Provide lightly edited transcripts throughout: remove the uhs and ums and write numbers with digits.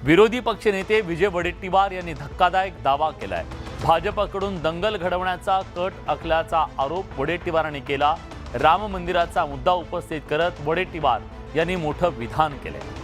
विरोधी पक्षनेते विजय वडेट्टीवार यांनी धक्कादायक दावा केलाय। भाजपकडून दंगल घडवण्याचा कट आखल्याचा आरोप वडेट्टीवारांनी केला। राम मंदिराचा मुद्दा उपस्थित करत वडेट्टीवार यांनी मोठं विधान केले।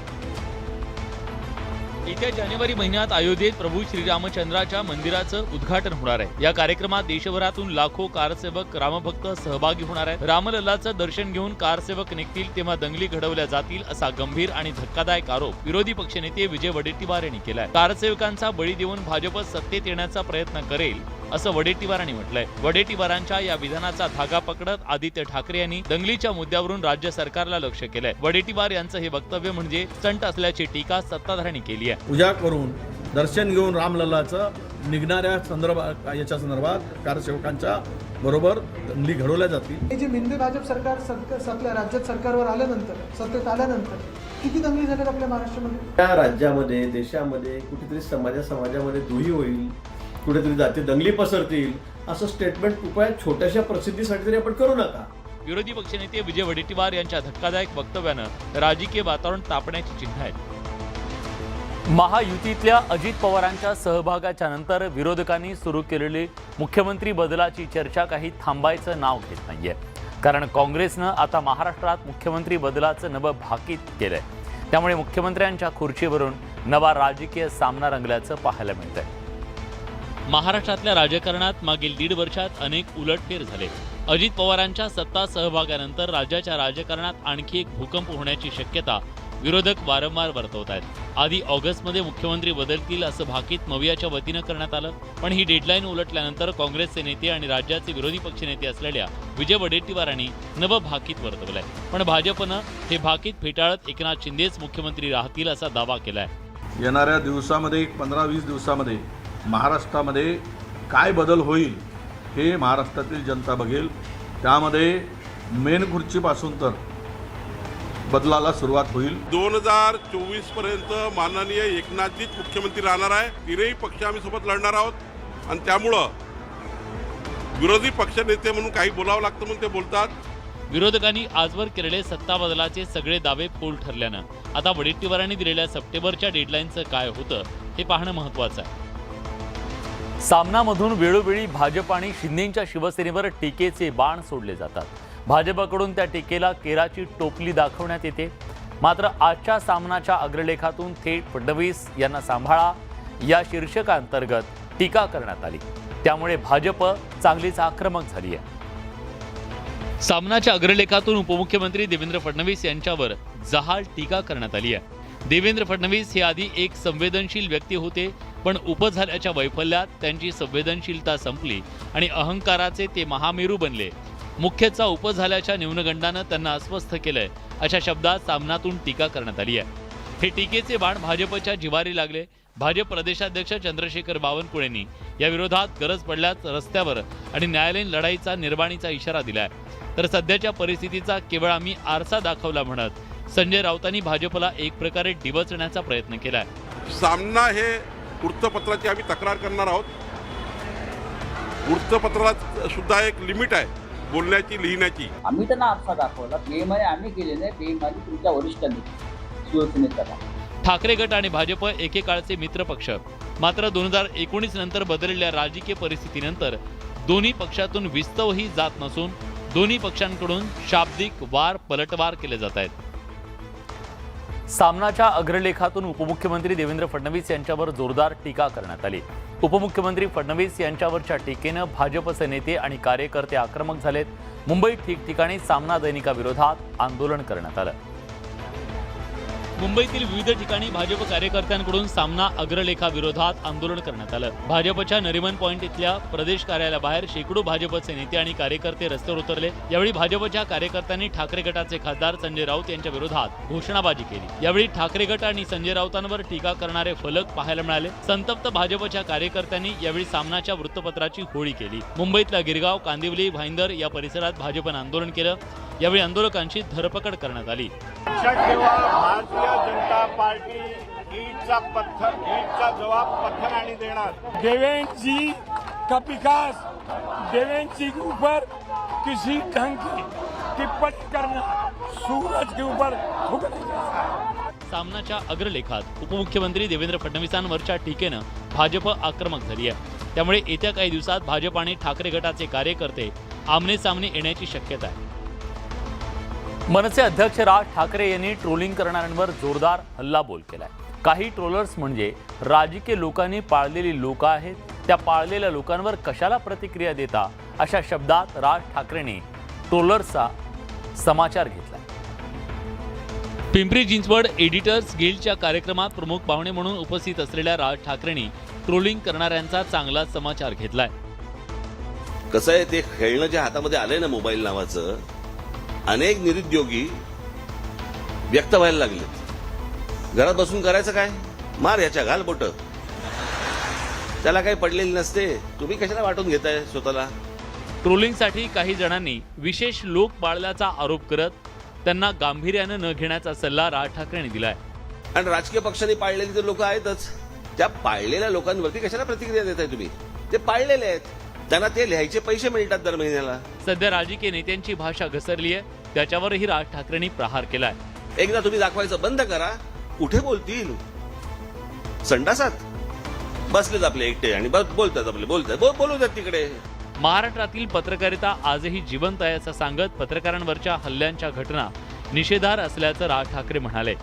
येत्या जानेवारी महिन्यात अयोध्येत प्रभू श्रीरामचंद्राच्या मंदिराचं उद्घाटन होणार आहे। या कार्यक्रमात देशभरातून लाखो कारसेवक रामभक्त सहभागी होणार आहेत। रामलल्लाचं दर्शन घेऊन कारसेवक निघतील तेव्हा दंगली घडवल्या जातील असा गंभीर आणि धक्कादायक आरोप विरोधी पक्षनेते विजय वडेट्टीवार यांनी केलाय। कारसेवकांचा बळी देऊन भाजप सत्तेत येण्याचा प्रयत्न करेल असं वडेट्टीवारांनी म्हटलंय। वडेट्टीवारांच्या या विधानाचा धागा पकडत आदित्य ठाकरे यांनी दंगलीच्या मुद्द्यावरून राज्य सरकारला लक्ष केलंय। वडेट्टीवार यांचं हे वक्तव्य म्हणजे स्टंट असल्याची टीका सत्ताधाऱ्यांनी केली आहे। पूजा करून दर्शन घेऊन रामलल्लाचं निघणाऱ्या संदर्भात कारसेवकांच्या बरोबर दंगली घडवल्या जातील। हे जे मिंदे भाजप सरकार आपल्या राज्यात सरकारवर आल्यानंतर सत्तेत आल्यानंतर किती दंगली झाल्यात आपल्या महाराष्ट्रामध्ये? त्या राज्यामध्ये देशामध्ये कुठेतरी समाजामध्ये दुही होईल, कुठेतरी जाती दंगली पसरतील असं स्टेटमेंट कृपया छोट्याशा प्रसिद्धीसाठी तरी आपण करू नका। विरोधी पक्षनेते विजय वडेट्टीवार यांच्या धक्कादायक वक्तव्यानं राजकीय वातावरण तापण्याची चिन्ह आहेत। महायुतीतल्या अजित पवारांच्या सहभागाच्या नंतर विरोधकांनी सुरू केलेली मुख्यमंत्री बदलाची चर्चा काही थांबायचं नाव घेत नाहीये। कारण काँग्रेसनं आता महाराष्ट्रात मुख्यमंत्री बदलाचं नवं भाकीत केलंय। त्यामुळे मुख्यमंत्र्यांच्या खुर्चीवरून नवा राजकीय सामना रंगल्याचं पाहायला मिळतंय। महाराष्ट्रातल्या राजकारणात मागील 1.5 वर्षात अनेक उलटफेर झाले। अजित पवारांच्या सत्ता सहभागानंतर राज्याच्या राजकारणात आणखी एक भूकंप होण्याची शक्यता विरोधक वारंवार वर्तवत आहेत। आधी ऑगस्टमध्ये मुख्यमंत्री बदलतील असं भाकीत मवियाच्या वतीनं करण्यात आलं, पण ही डेडलाईन उलटल्यानंतर काँग्रेसचे नेते आणि राज्याचे विरोधी पक्षनेते असलेल्या विजय वडेट्टीवारांनी नवं भाकीत वर्तवलंय। पण भाजपनं हे भाकीत फेटाळत एकनाथ शिंदेच मुख्यमंत्री राहतील असा दावा केलाय। येणाऱ्या दिवसामध्ये 15-20 दिवसामध्ये महाराष्ट्रामध्ये काय बदल होईल हे महाराष्ट्रातील जनता बघेल। त्यामध्ये मेन खुर्चीपासून तर बदलाला सुरुवात होईल। 2024 पर्यंत माननीय एकनाथजीच मुख्यमंत्री राहणार आहे। तीनही पक्ष आम्ही सोबत लढणार आहोत आणि त्यामुळं विरोधी पक्षनेते म्हणून काही बोलावं लागतं म्हणून ते बोलतात। विरोधकांनी आजवर केलेले सत्ता बदलाचे सगळे दावे फोल ठरल्यानं आता वडेट्टीवारांनी दिलेल्या सप्टेंबरच्या डेडलाईनचं काय होतं हे पाहणं महत्त्वाचं आहे। सामनामधून वेळोवेळी भाजप आणि शिंदेंच्या शिवसेनेवर टीकेचे बाण सोडले जातात। भाजपकडून त्या टीकेला केराची टोपली दाखवण्यात येते। मात्र आजच्या सामनाच्या अग्रलेखातून थेट फडणवीस यांना सांभाळा या शीर्षकांतर्गत टीका करण्यात आली। त्यामुळे भाजप चांगलीच आक्रमक झाली आहे। सामनाच्या अग्रलेखातून उपमुख्यमंत्री देवेंद्र फडणवीस यांच्यावर जहाल टीका करण्यात आली आहे। देवेंद्र फडणवीस हे आधी एक संवेदनशील व्यक्ती होते, पण उप झाल्याच्या वैफल्यात त्यांची संवेदनशीलता संपली आणि अहंकाराचे ते महामेरू बनले। मुख्यचा उप झाल्याच्या न्यूनगंडानं त्यांना अस्वस्थ केलंय अशा शब्दात सामनातून टीका करण्यात आली आहे। हे टीकेचे बाण भाजपच्या जिव्हारी लागले। भाजप प्रदेशाध्यक्ष चंद्रशेखर बावनकुळेंनी या विरोधात गरज पडल्यास रस्त्यावर आणि न्यायालयीन लढाईचा निर्वाणीचा इशारा दिलाय। तर सध्याच्या परिस्थितीचा केवळ आम्ही आरसा दाखवला म्हणत संजय राऊतांनी भाजपला एक प्रकारे डिवचण्याचा प्रयत्न केलाय। सामना हे वृत्तपत्राची आम्ही तक्रार करणार आहोत। वृत्तपत्राला सुद्धा एक लिमिट आहे बोलण्याची, लिहिण्याची। आम्ही त्यांना आरसा दाखवला, बेईमानी आम्ही केली नाही, बेईमानी तुमच्या वरिष्ठांनी शिवसेनेत करा। ठाकरे गट आणि भाजप एकेकाळचे मित्रपक्ष, मात्र 2019 नंतर बदललेल्या राजकीय परिस्थितीनंतर दोन्ही पक्षातून विस्तवही जात नसून दोन्ही पक्षांकडून शाब्दिक वार पलटवार केले जात आहेत। सामनाच्या अग्रलेखातून उपमुख्यमंत्री देवेंद्र फडणवीस यांच्यावर जोरदार टीका करण्यात आली। उपमुख्यमंत्री फडणवीस यांच्यावरच्या टीकेनं भाजपचे नेते आणि कार्यकर्ते आक्रमक झालेत। मुंबईत ठिकठिकाणी सामना दैनिकाविरोधात आंदोलन करण्यात आलं। मुंबईतील विविध ठिकाणी भाजप कार्यकर्त्यांकडून सामना अग्रलेखाविरोधात आंदोलन करण्यात आलं। भाजपच्या नरिमन पॉइंट इथल्या प्रदेश कार्यालयाबाहेर शेकडो भाजपचे नेते आणि कार्यकर्ते रस्त्यावर उतरले। यावेळी भाजपच्या कार्यकर्त्यांनी ठाकरे गटाचे खासदार संजय राऊत यांच्या विरोधात घोषणाबाजी केली। यावेळी ठाकरे गट आणि संजय राऊतांवर टीका करणारे फलक पाहायला मिळाले। संतप्त भाजपच्या कार्यकर्त्यांनी यावेळी सामनाच्या वृत्तपत्राची होळी केली। मुंबईतल्या गिरगाव, कांदिवली, भाईंदर या परिसरात भाजपनं आंदोलन केलं। यावेळी आंदोलकांची धरपकड करण्यात आली। भारतीय जनता पार्टी ईटचा जवाब पत्थराने देणार। देवेंद्र जी का विकास, देवेंद्र जी के ऊपर किसी ढंग की टिप्पणी करना सूरज के ऊपर थूकने जैसा। सामनाच्या अग्रलेखात उपमुख्यमंत्री देवेंद्र फडणवीसांवरच्या टीकेनं भाजप आक्रमक झाली आहे. त्यामुळे येत्या काही दिवसात भाजप आणि ठाकरे गटाचे कार्यकर्ते आमने सामने येण्याची शक्यता आहे. मनसे अध्यक्ष राज ठाकरे यांनी ट्रोलिंग करणाऱ्यांवर जोरदार हल्लाबोल केलाय. काही ट्रोलर्स म्हणजे राजकीय लोकांनी पाळलेली लोक आहेत, त्या पाळलेल्या लोकांवर कशाला प्रतिक्रिया देता, अशा शब्दात राज ठाकरेंनी ट्रोलर्सचा समाचार घेतला. पिंपरी चिंचवड एडिटर्स गिल्डच्या कार्यक्रमात प्रमुख पाहुणे म्हणून उपस्थित असलेल्या राज ठाकरेंनी ट्रोलिंग करणाऱ्यांचा चांगला समाचार घेतलाय. कसं आहे, ते खेळणं जे हातामध्ये आलंय ना मोबाईल नावाचं, अनेक निरुद्योगी व्यक्त व्हायला लागलेत. घरात बसून करायचं काय, मार याच्या घाल बोट, त्याला काही पडलेली नसते, तुम्ही कशाला वाटून घेताय स्वतःला. ट्रोलिंगसाठी काही जणांनी विशेष लोक पाळल्याचा आरोप करत त्यांना गांभीर्यानं न घेण्याचा सल्ला राज ठाकरेंनी दिलाय. आणि राजकीय पक्षांनी पाळलेली तर लोक आहेतच, त्या पाळलेल्या लोकांवरती कशाला प्रतिक्रिया देताय तुम्ही. ते पाळलेले आहेत, त्यांना ते लिहायचे पैसे मिळतात दर महिन्याला. सध्या राजकीय नेत्यांची भाषा घसरली आहे, त्याच्यावरही राज ठाकरेंनी प्रहार केलाय. एकदा तुम्ही दाखवायचं बंद करा, कुठे बोलतील, संडासात बसलेत आपले एकटे आणि बोलतात, आपले बोलतात, बोलू द्या तिकडे. महाराष्ट्रातील पत्रकारिता आजही जिवंत आहे असं सांगत पत्रकारांवरच्या हल्ल्यांच्या घटना निषेधार्ह असल्याचं राज ठाकरे म्हणाले.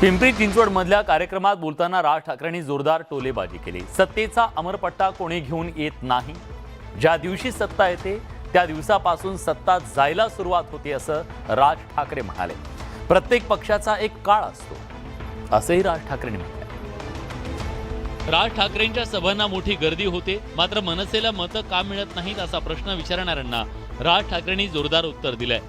पिंपरी चिंचवड मधल्या कार्यक्रमात बोलताना राज ठाकरेंनी जोरदार टोलेबाजी केली. सत्तेचा अमरपट्टा कोणी घेऊन येत नाही, ज्या दिवशी सत्ता येते त्या दिवसापासून सत्ता जायला सुरुवात होते असं राज ठाकरे म्हणाले. प्रत्येक पक्षाचा एक काळ असतो असंही राज ठाकरेंनी म्हटलं. राज ठाकरेंच्या सभांना मोठी गर्दी होते, मात्र मनसेला मतं का मिळत नाहीत असा प्रश्न विचारणाऱ्यांना राज ठाकरेंनी जोरदार उत्तर दिलंय.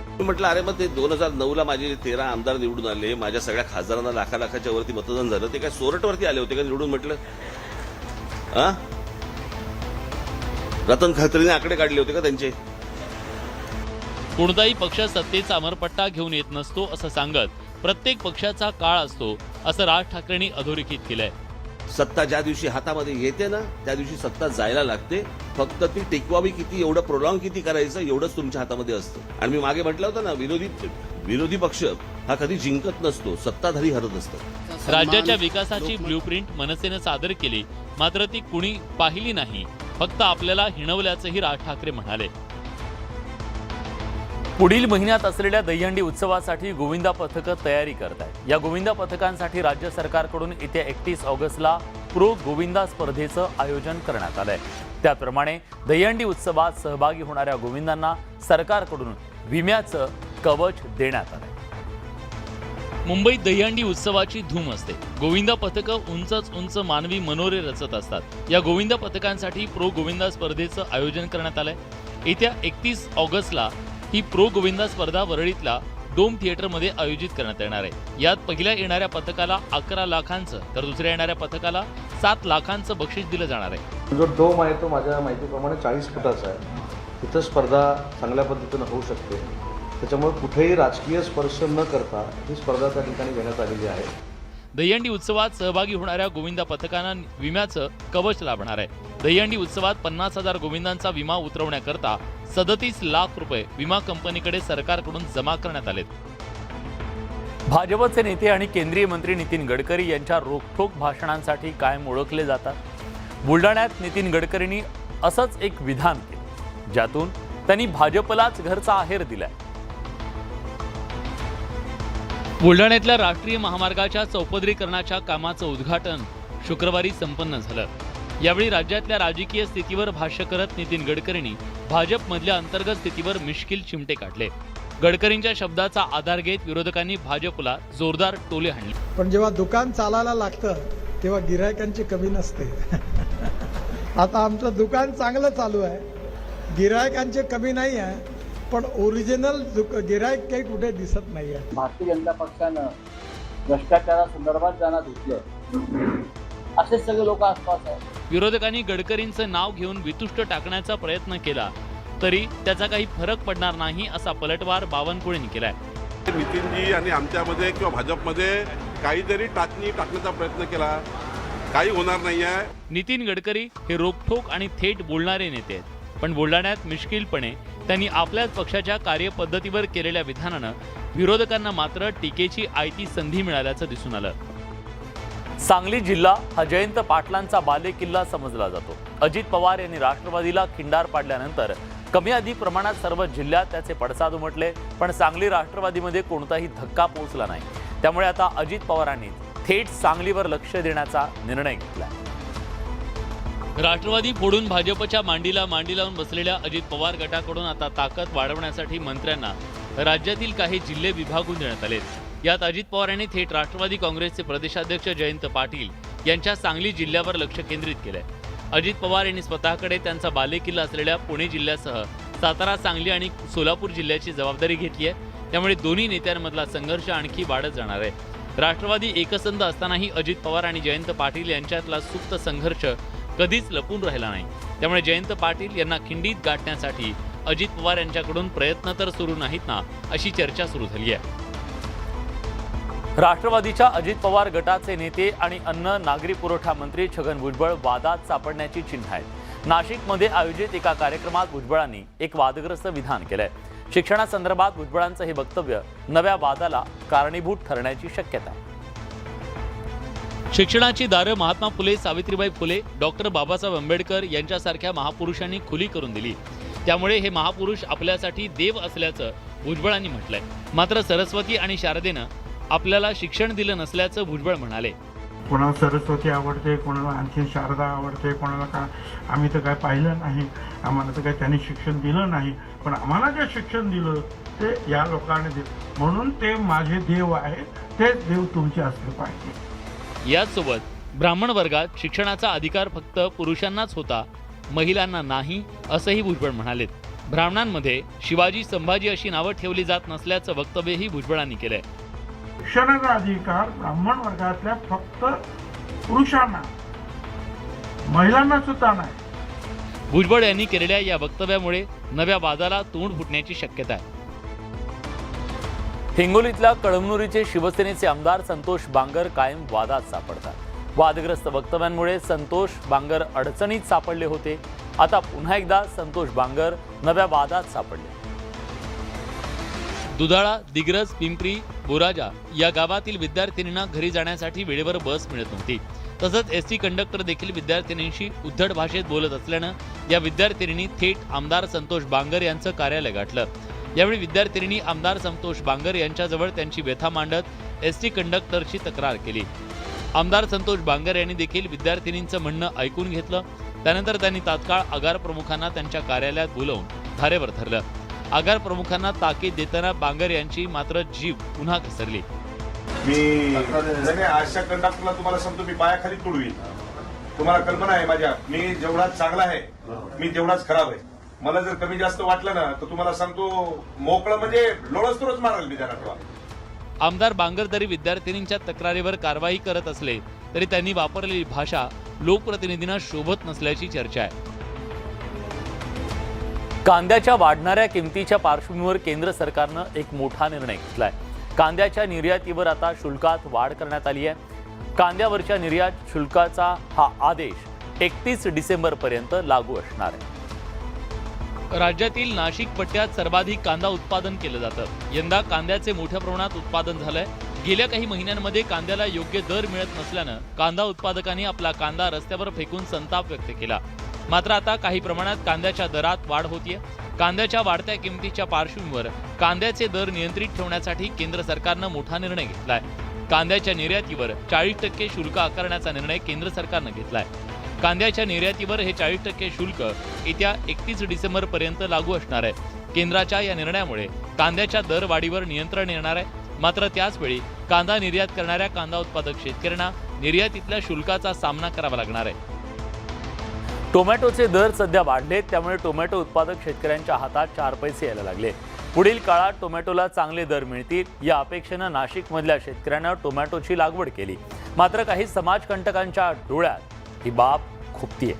मी म्हटलं, अरे मग ते 2009ला माझे 13 आमदार निवडून आले, माझ्या सगळ्या खासदारांना लाखाच्या वरती मतदान झालं, ते काय सोरटवरती आले होते का निवडून. म्हटलं रतन खत्रीने आकडे काढले होते का त्यांचे. कोणताही पक्ष सत्तेचा अमरपट्टा घेऊन येत नसतो असं सांगत प्रत्येक पक्षाचा काळ असतो असं राज ठाकरेंनी अधोरेखित केलंय. सत्ता ज्या दिवशी हातामध्ये येते ना त्या दिवशी सत्ता जायला लागते, फक्त ती टिकवावी किती, एवढं प्रोलॉंग किती करायचं एवढंच तुमच्या हातामध्ये असतं. आणि मी मागे म्हटलं होतं ना, विरोधी पक्ष हा कधी जिंकत नसतो, सत्ताधारी हरत असतो. राज्याच्या विकासाची ब्ल्यूप्रिंट मनसेनं सादर केली, मात्र ती कुणी पाहिली नाही, फक्त आपल्याला हिणवल्याचंही राज ठाकरे म्हणाले. पुढील महिन्यात असलेल्या दहीहंडी उत्सवासाठी गोविंदा पथकं तयारी करत आहेत. या गोविंदा पथकांसाठी राज्य सरकारकडून येत्या 31 ऑगस्टला प्रो गोविंदा स्पर्धेचं आयोजन करण्यात आलंय. त्याप्रमाणे दहीहंडी उत्सवात सहभागी होणाऱ्या गोविंदांना सरकारकडून विम्याचं कवच देण्यात आलंय. मुंबईत दहीहंडी उत्सवाची धूम असते. गोविंदा पथकं उंच मानवी मनोरे रचत असतात. या गोविंदा पथकांसाठी प्रो गोविंदा स्पर्धेचं आयोजन करण्यात आलंय. येत्या 31 ऑगस्टला ही प्रो गोविंदा स्पर्धा वरळीतल्या डोम थिएटरमध्ये आयोजित करण्यात येणार आहे. यात पहिल्या येणाऱ्या पथकाला 11 लाखांचं तर दुसऱ्या येणाऱ्या पथकाला 7 लाखांचं बक्षीस दिलं जाणार आहे. जो डोम आहे तो माझ्या माहितीप्रमाणे 40 फुटाचा आहे. तिथं स्पर्धा चांगल्या पद्धतीनं होऊ शकते. त्याच्यामुळे कुठेही राजकीय स्पर्श न करता ही स्पर्धा त्या ठिकाणी घेण्यात आलेली आहे. दहीहंडी उत्सवात सहभागी होणाऱ्या गोविंदा पथकांना विम्याचं कवच लाभणार आहे. दहीहंडी उत्सवात 50,000 गोविंदांचा विमा उतरवण्याकरता 37 लाख रुपये विमा कंपनीकडे सरकारकडून जमा करण्यात आलेत. भाजपचे नेते आणि केंद्रीय मंत्री नितीन गडकरी यांच्या रोखठोक भाषणांसाठी कायम ओळखले जातात. बुलढाण्यात नितीन गडकरींनी असंच एक विधान केलं, ज्यातून त्यांनी भाजपलाच घरचा आहेर दिलाय. बुलढाण्यातल्या राष्ट्रीय महामार्गाच्या चौपदरीकरणाच्या कामाचं उद्घाटन शुक्रवारी संपन्न झालं. यावेळी राज्यातल्या राजकीय स्थितीवर भाष्य करत नितीन गडकरींनी भाजपमधल्या अंतर्गत स्थितीवर मिश्किल चिमटे काढले. गडकरींच्या शब्दाचा आधार घेत विरोधकांनी भाजपला जोरदार टोले हाणले. पण जेव्हा दुकान चालायला लागतं तेव्हा गिरायकांची कमी नसते. आता आमचं दुकान चांगलं चालू आहे, गिरायकांची कमी नाही आहे, पण ओरिजिनल गिरायक काही कुठे दिसत नाही आहे. भारतीय जनता पक्षानं भ्रष्टाचारासंदर्भात ज्यांना धुतलं असेच सगळे लोक आसपास आहेत. विरोधकांनी गडकरींचं नाव घेऊन वितुष्ट टाकण्याचा प्रयत्न केला तरी त्याचा काही फरक पडणार नाही असा पलटवार बावनकुळेंनी केलाय. नितीनजी आणि आमच्यामध्ये किंवा भाजपमध्ये काहीतरी टाचणी टाकण्याचा प्रयत्न केला, काही होणार नाही आहे. नितीन गडकरी हे रोखठोक आणि थेट बोलणारे नेते आहेत, पण बुलढाण्यात मिश्किलपणे त्यांनी आपल्याच पक्षाच्या कार्यपद्धतीवर केलेल्या विधानानं विरोधकांना मात्र टीकेची आयती संधी मिळाल्याचं दिसून आलं. सांगली जिल्हा हा जयंत पाटलांचा बालेकिल्ला समजला जातो. अजित पवार यांनी राष्ट्रवादीला खिंडार पाडल्यानंतर कमी अधिक प्रमाणात सर्व जिल्ह्यात त्याचे पडसाद उमटले, पण सांगली राष्ट्रवादीमध्ये कोणताही धक्का पोहोचला नाही. त्यामुळे आता अजित पवारांनी थेट सांगलीवर लक्ष देण्याचा निर्णय घेतला. राष्ट्रवादी फोडून भाजपच्या मांडीला मांडी लावून बसलेल्या अजित पवार गटाकडून आता ताकद वाढवण्यासाठी मंत्र्यांना राज्यातील काही जिल्हे विभागून देण्यात आले. यात अजित पवार यांनी थेट राष्ट्रवादी काँग्रेसचे प्रदेशाध्यक्ष जयंत पाटील यांच्या सांगली जिल्ह्यावर लक्ष केंद्रित केलंय. अजित पवार यांनी स्वतःकडे त्यांचा बालेकिल्ला असलेल्या पुणे जिल्ह्यासह सातारा, सांगली आणि सोलापूर जिल्ह्याची जबाबदारी घेतली आहे. त्यामुळे दोन्ही नेत्यांमधला संघर्ष आणखी वाढत जाणार आहे. राष्ट्रवादी एकसंध असतानाही अजित पवार आणि जयंत पाटील यांच्यातला सुप्त संघर्ष कधीच लपून राहिला नाही. त्यामुळे जयंत पाटील यांना खिंडीत गाठण्यासाठी अजित पवार यांच्याकडून प्रयत्न तर सुरू नाहीत ना, अशी चर्चा सुरू झाली आहे. राष्ट्रवादीच्या अजित पवार गटाचे नेते आणि अन्न नागरी पुरवठा मंत्री छगन भुजबळ वादात सापडण्याची चिन्ह आहेत. नाशिकमध्ये आयोजित एका कार्यक्रमात भुजबळांनी एक वादग्रस्त विधान केलंय. शिक्षणासंदर्भात भुजबळांचं हे वक्तव्य नव्या वादाला कारणीभूत ठरण्याची शक्यता आहे. शिक्षणाची दारं महात्मा फुले, सावित्रीबाई फुले, डॉक्टर बाबासाहेब आंबेडकर यांच्यासारख्या महापुरुषांनी खुली करून दिली. त्यामुळे हे महापुरुष आपल्यासाठी देव असल्याचं भुजबळांनी म्हटलंय. मात्र सरस्वती आणि शारदेनं आपल्याला शिक्षण दिलं नसल्याचं भुजबळ म्हणाले. कोणाला सरस्वती आवडते, कोणाला आणखी शारदा आवडते, कोणाला का आम्ही तर काय पाहिलं नाही, आम्हाला तर काय त्यांनी शिक्षण दिलं नाही, पण आम्हाला जे शिक्षण दिलं ते या लोकांनी दिलं, म्हणून ते माझे देव आहे, तेच देव तुमचे असले पाहिजे. याचसोबत ब्राह्मण वर्गात शिक्षणाचा अधिकार फक्त पुरुषांनाच होता, महिलांना नाही, असंही भुजबळ म्हणालेत. ब्राह्मणांमध्ये शिवाजी, संभाजी अशी नावं ठेवली जात नसल्याचं वक्तव्यही भुजबळांनी केलंय. शिक्षणाचा अधिकार ब्राह्मण वर्गातल्या फक्त पुरुषांना, महिलांना सुद्धा नाही. भुजबळ यांनी केलेल्या या वक्तव्यामुळे नव्या वादाला तोंड फुटण्याची शक्यता आहे. हिंगोलीतल्या कळमनुरीचे शिवसेनेचे आमदार संतोष बांगर कायम वादात सापडतात. वादग्रस्त वक्तव्यांमुळे संतोष बांगर अडचणीत सापडले होते. आता पुन्हा एकदा संतोष बांगर नव्या वादात सापडले. दुधाळा, दिग्रज, पिंपरी, बोराजा या गावातील विद्यार्थिनींना घरी जाण्यासाठी वेळेवर बस मिळत नव्हती. तसंच एसटी कंडक्टर देखील विद्यार्थिनींशी उद्धट भाषेत बोलत असल्यानं या विद्यार्थिनींनी थेट आमदार संतोष बांगर यांचं कार्यालय गाठलं. यावेळी विद्यार्थिनींनी आमदार संतोष बांगर यांच्याजवळ त्यांची व्यथा मांडत एसटी कंडक्टरची तक्रार केली. आमदार संतोष बांगर यांनी देखील विद्यार्थिनींचं म्हणणं ऐकून घेतलं. त्यानंतर त्यांनी तात्काळ आगार प्रमुखांना त्यांच्या कार्यालयात बोलावून धारेवर धरलं. आगार प्रमुखांना ताकीद देताना बांगर यांची मात्र जीभ पुन्हा घसरली. मी अशा कंडक्टरला तुम्हाला सांगतो, मी पायाखाली तुडवी. तुम्हाला कल्पना आहे माझ्या, मी जेवढा चांगला आहे मी तेवढाच खराब आहे. मला जर कमी जास्त वाटलं ना तर तुम्हाला सांगतो मोकळं म्हणजे लोळस्तोच माराल मी त्यांना. आमदार बांगर तरी विद्यार्थिनींच्या तक्रारीवर कारवाई करत असले तरी त्यांनी वापरलेली भाषा लोकप्रतिनिधींना शोभत नसल्याची चर्चा आहे. कांद्याच्या वाढणाऱ्या किमतीच्या पार्श्वभूमीवर केंद्र सरकारनं एक मोठा निर्णय घेतलाय. कांद्याच्या निर्यातीवर आता शुल्कात वाढ करण्यात आली आहे. कांद्यावरच्या निर्यात शुल्काचा हा आदेश 31 डिसेंबरपर्यंत लागू असणार आहे. राज्यातील नाशिक पट्ट्यात सर्वाधिक कांदा उत्पादन केलं जातं. यंदा कांद्याचे मोठ्या प्रमाणात उत्पादन झालंय. गेल्या काही महिन्यांमध्ये कांद्याला योग्य दर मिळत नसल्यानं कांदा उत्पादकांनी आपला कांदा रस्त्यावर फेकून संताप व्यक्त केला. मात्र आता काही प्रमाणात कांद्याच्या दरात वाढ होतीये. कांद्याच्या वाढत्या किमतीच्या पार्श्वभूमीवर कांद्याचे दर नियंत्रित ठेवण्यासाठी केंद्र सरकारनं मोठा निर्णय घेतलाय. कांद्याच्या निर्यातीवर 40% शुल्क आकारण्याचा निर्णय केंद्र सरकारनं घेतलाय. कांद्याच्या निर्यातीवर हे 40% शुल्क येत्या 31 डिसेंबरपर्यंत लागू असणार आहे. केंद्राच्या या निर्णयामुळे कांद्याच्या दरवाढीवर नियंत्रण येणार आहे. मात्र त्याचवेळी कांदा निर्यात करणाऱ्या कांदा उत्पादक शेतकऱ्यांना निर्यातीतल्या शुल्काचा सामना करावा लागणार आहे. टोमॅटोचे दर सध्या वाढलेत, त्यामुळे टोमॅटो उत्पादक शेतकऱ्यांच्या हातात 4 पैसे यायला लागले. पुढील काळात टोमॅटोला चांगले दर मिळतील या अपेक्षेनं नाशिकमधल्या शेतकऱ्यांना टोमॅटोची लागवड केली. मात्र काही समाजकंटकांच्या डोळ्यात ही बाब खुपतीये.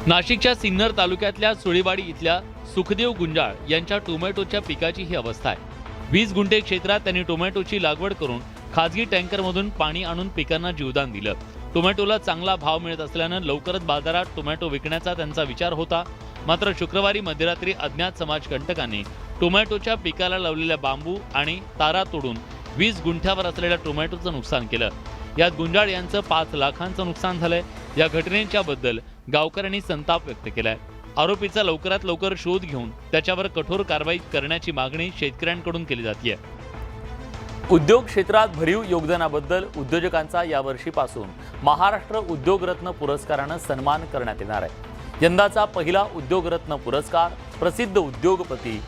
नाशिकच्या सिन्नर तालुक्यातल्या सुळेवाडी इथल्या सुखदेव गुंजाळ यांच्या टोमॅटोच्या पिकाची ही अवस्था आहे. 20 गुंठे क्षेत्रात त्यांनी टोमॅटोची लागवड करून खाजगी टँकरमधून पाणी आणून पिकांना जीवदान दिलं. टोमॅटोला चांगला भाव मिळत असल्यानं लवकरच बाजारात टोमॅटो विकण्याचा त्यांचा विचार होता. मात्र शुक्रवारी मध्यरात्री अज्ञात समाजकंटकांनी टोमॅटोच्या पिकाला लावलेल्या बांबू आणि तारा तोडून 20 गुंठ्यावर असलेल्या टोमॅटोचं नुकसान केलं. यात गुंजाळ यांचं 5 लाखांचं नुकसान झालंय. या घटनेच्याबद्दल गावकऱ्यांनी संताप व्यक्त केलाय. आरोपीचा लवकरात लवकर शोध घेऊन त्याच्यावर कठोर कारवाई करण्याची मागणी शेतकऱ्यांकडून केली जाते. उद्योग क्षेत्रात भरीव योगदानाबद्दल उद्योजकांचा यावर्षीपासून महाराष्ट्र उद्योगरत्न पुरस्कारानं सन्मान करण्यात येणार आहे. यंदाचा पहिला उद्योगरत्न पुरस्कार प्रसिद्ध उद्योगपती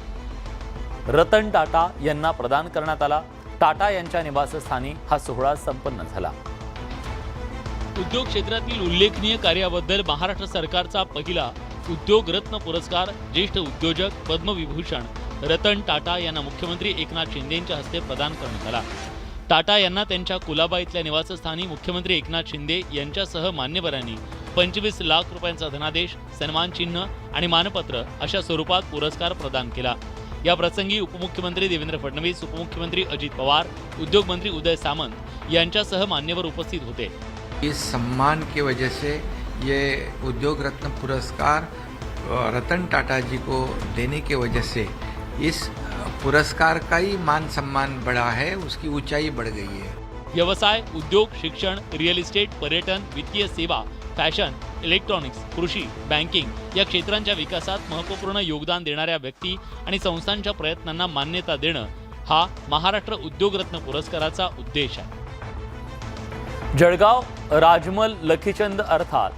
रतन टाटा यांना प्रदान करण्यात आला. टाटा यांच्या निवासस्थानी हा सोहळा संपन्न झाला. उद्योग क्षेत्रातील उल्लेखनीय कार्याबद्दल महाराष्ट्र सरकारचा पहिला उद्योगरत्न पुरस्कार ज्येष्ठ उद्योजक पद्मविभूषण रतन टाटा यांना मुख्यमंत्री एकनाथ शिंदे यांच्या हस्ते प्रदान करण्यात आला. टाटा यांना त्यांच्या कुलाबा इथल्या निवासस्थानी मुख्यमंत्री एकनाथ शिंदे यांच्यासह मान्यवरांनी 25 लाख रुपयांचा धनादेश, सन्मान चिन्ह आणि मानपत्र अशा स्वरूपात पुरस्कार प्रदान केला. या प्रसंगी उपमुख्यमंत्री देवेंद्र फडणवीस, उपमुख्यमंत्री अजित पवार, उद्योग मंत्री उदय सामंत यांच्यासह मान्यवर उपस्थित होते. इस सम्मान की वजह से ये उद्योग रत्न पुरस्कार रतन टाटा जी को देने की वजह से इस पुरस्कार का ही मान सम्मान बढ़ा है, उसकी ऊंचाई बढ़ गई है. व्यवसाय, उद्योग, शिक्षण, रिअल इस्टेट, पर्यटन, वित्तीय सेवा, फॅशन, इलेक्ट्रॉनिक्स, कृषी, बँकिंग या क्षेत्रांच्या विकासात महत्त्वपूर्ण योगदान देणाऱ्या व्यक्ती आणि संस्थांच्या प्रयत्नांना मान्यता देणं हा महाराष्ट्र उद्योगरत्न पुरस्काराचा उद्देश आहे. जळगाव राजमल लखीचंद अर्थात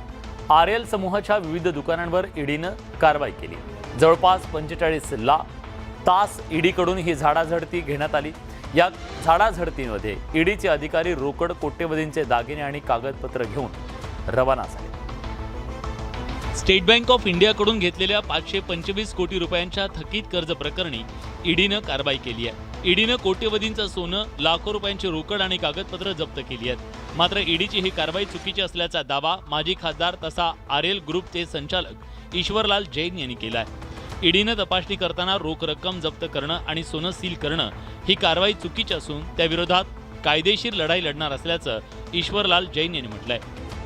आर्यल समूहाच्या विविध दुकानांवर ईडीनं कारवाई केली. जवळपास 45 तास ईडीकडून ही झाडाझडती घेण्यात आली. या झाडाझडतीमध्ये ईडीचे अधिकारी रोकड, कोट्यवधींचे दागिने आणि कागदपत्र घेऊन रवाना झाले. स्टेट बँक ऑफ इंडियाकडून घेतलेल्या 525 कोटी रुपयांच्या थकीत कर्ज प्रकरणी ईडीनं कारवाई केली आहे. ईडीनं कोट्यवधींचं सोनं, लाखो रुपयांची रोकड आणि कागदपत्र जप्त केली आहेत. मात्र ईडीची ही कारवाई चुकीची असल्याचा दावा माजी खासदार तसा आर्यल ग्रुपचे संचालक ईश्वरलाल जैन यांनी केला आहे. ईडीनं तपासणी करताना रोख रक्कम जप्त करणं आणि सोनं सील करणं ही कारवाई चुकीची असून त्याविरोधात कायदेशीर लढाई लढणार असल्याचं ईश्वरलाल जैन यांनी म्हटलंय.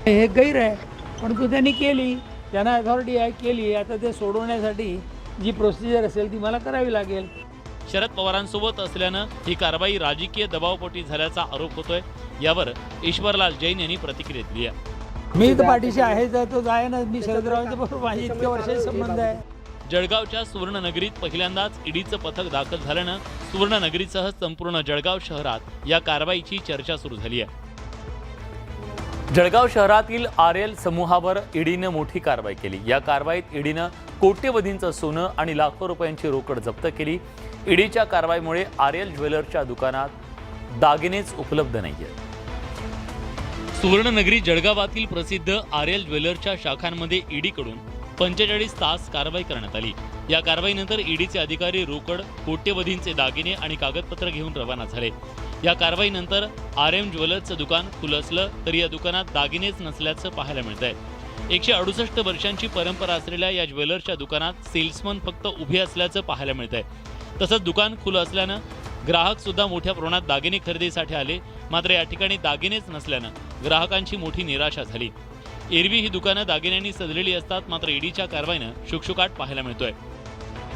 हे गैर आहे, परंतु त्यांनी केली, त्यांना अथॉरिटी आहे, केली. आता ते सोडवण्यासाठी जी प्रोसिजर असेल ती मला करावी लागेल. शरद पवारांसोबत असल्यानं ही कारवाई राजकीय दबावपोटी झाल्याचा आरोप होतोय. यावर ईश्वरलाल जैन यांनी प्रतिक्रिया दिली आहे. मी तर पाठीशी आहे, तर तो जाय ना. मी शरदरावांच्या बरोबर माझे इतक्या वर्षाचे संबंध आहे. जळगावच्या सुवर्णनगरीत पहिल्यांदाच ईडीचं पथक दाखल झाल्यानं सुवर्णनगरीसह संपूर्ण जळगाव शहरात या कारवाईची चर्चा सुरू झाली आहे. जळगाव शहरातील आर्यल समूहावर ईडीनं मोठी कारवाई केली. या कारवाईत ईडीनं कोट्यवधींचं सोनं आणि लाखो रुपयांची रोकड जप्त केली. ईडीच्या कारवाईमुळे आर्यल ज्वेलर्सच्या दुकानात दागिनेच उपलब्ध नाहीये. सुवर्णनगरी जळगावातील प्रसिद्ध आर्यल ज्वेलर्सच्या शाखांमध्ये ईडीकडून 45 तास कारवाई करण्यात आली. या कारवाईनंतर ईडीचे अधिकारी रोकड, कोट्यवधींचे दागिने आणि कागदपत्र घेऊन रवाना झाले. या कारवाईनंतर आर्यल ज्वेलर्सचं दुकान खुलं असलं तरी या दुकानात दागिनेच नसल्याचं पाहायला मिळत आहे. 168 वर्षांची परंपरा असलेल्या या ज्वेलर्सच्या दुकानात सेल्समन फक्त उभे असल्याचं पाहायला मिळत आहे. तसंच दुकान खुलं असल्यानं ग्राहक सुद्धा मोठ्या प्रमाणात दागिने खरेदीसाठी आले. मात्र या ठिकाणी दागिनेच नसल्यानं ग्राहकांची मोठी निराशा झाली. एरवी ही दुकानं दागिन्यांनी सजलेली असतात, मात्र ईडीच्या कारवाईनं शुकशुकाट पाहायला मिळतोय.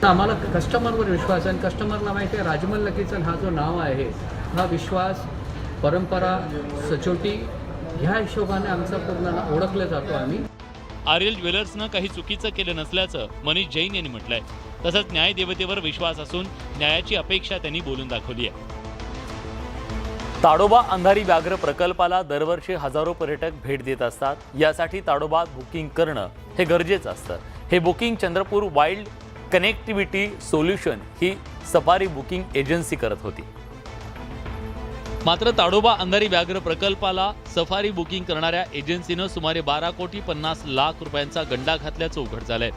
आम्हाला कस्टमरवर विश्वास आहे. कस्टमरला माहिती आहे राजमल लखीचंद हा जो नाव आहे, हा विश्वास, परंपरा, सचोटी ह्या हिशोबाने आमचा पूर्ण ओळखलं जातो आम्ही. आर्यल ज्वेलर्सनं काही चुकीचं केलं नसल्याचं मनीष जैन यांनी म्हटलंय. तसंच न्यायदेवतेवर विश्वास असून न्यायाची अपेक्षा त्यांनी बोलून दाखवली आहे. ताडोबा अंधारी व्याघ्र प्रकल्पाला दरवर्षी हजारो पर्यटक भेट देत असतात. यासाठी ताडोबात बुकिंग करणं हे गरजेचं असतं. हे booking Chandrapur wild connectivity solution ही सफारी बुकिंग एजन्सी करत होती. मात्र ताडोबा अंधारी व्याघ्र प्रकल्पाला सफारी बुकिंग करणाऱ्या एजन्सीनं सुमारे 12,50,00,000 रुपयांचा गंडा घातल्याचं उघड झालंय.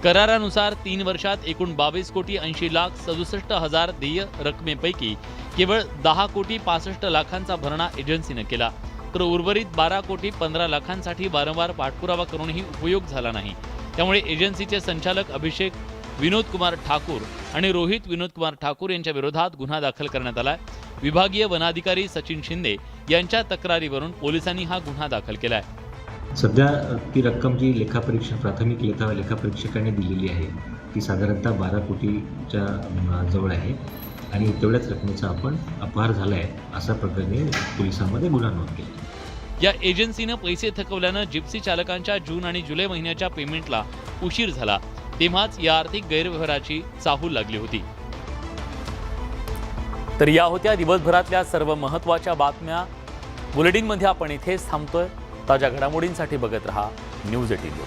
करारानुसार 3 वर्षात एकूण 22,80,67,000 देय रकमेपैकी केवळ 10,65,00,000 भरणा एजन्सीनं केला. तर उर्वरित 12,15,00,000 वारंवार पाठपुरावा करूनही उपयोग झाला नाही. त्यामुळे एजन्सीचे संचालक अभिषेक विनोद कुमार ठाकूर आणि रोहित विनोद कुमार ठाकूर यांच्या विरोधात गुन्हा दाखल करण्यात आलाय. विभागीय वनाधिकारी सचिन शिंदे यांच्या तक्रारीवरून पोलिसांनी हा गुन्हा दाखल केलाय. सध्या ती रक्कम जी लेखापरीक्षक प्राथमिक लेखापरीक्षकांनी दिलेली आहे ती साधारणतः 12 कोटीच्या जवळ आहे आणि तेवढ्याच रकमेचा आपण अपहार झाला आहे अशा प्रकारे पोलिसांमध्ये गुन्हा नोंद केला. या एजन्सीनं पैसे थकवल्यानं जिप्सी चालकांच्या जून आणि जुलै महिन्याच्या पेमेंटला उशीर झाला, तेव्हाच या आर्थिक गैरव्यवहाराची चाहूल लागली होती. तर या होत्या दिवसभरातल्या सर्व महत्त्वाच्या बातम्या. बुलेटिनमध्ये आपण इथेच थांबतोय. ताज्या घडामोडींसाठी बघत रहा न्यूज 18.